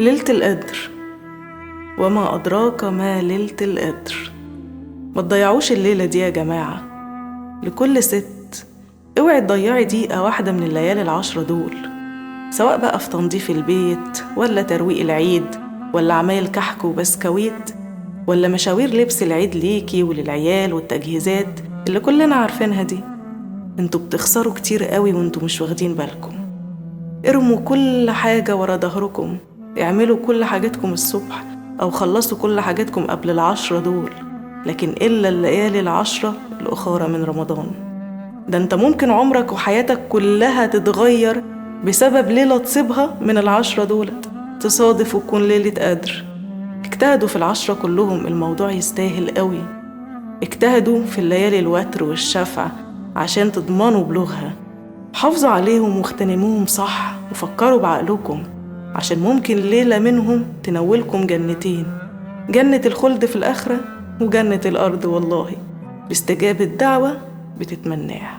ليلة القدر، وما أدراك ما ليلة القدر. ما تضيعوش الليلة دي يا جماعة. لكل ست اوعي تضيعي دقيقة واحدة من الليالي ال10 دول، سواء بقى في تنظيف البيت ولا ترويق العيد ولا عمايل كحك وبسكويت ولا مشاوير لبس العيد ليكي وللعيال والتجهيزات اللي كلنا عارفينها دي. انتوا بتخسروا كتير قوي وانتوا مش واخدين بالكم. ارموا كل حاجة ورا ظهركم، اعملوا كل حاجاتكم الصبح أو خلصوا كل حاجاتكم قبل ال10 دول، لكن إلا الليالي ال10 الأخرى من رمضان. ده انت ممكن عمرك وحياتك كلها تتغير بسبب ليلة تصيبها من ال10 دولت، تصادف وتكون ليلة قدر. اجتهدوا في ال10 كلهم، الموضوع يستاهل قوي. اجتهدوا في الليالي الوتر والشفع عشان تضمنوا بلوغها. حافظوا عليهم واغتنموهم صح، وفكروا بعقلكم عشان ممكن ليلة منهم تنولكم جنتين، جنة الخلد في الآخرة وجنة الأرض، والله باستجابة دعوة بتتمناها.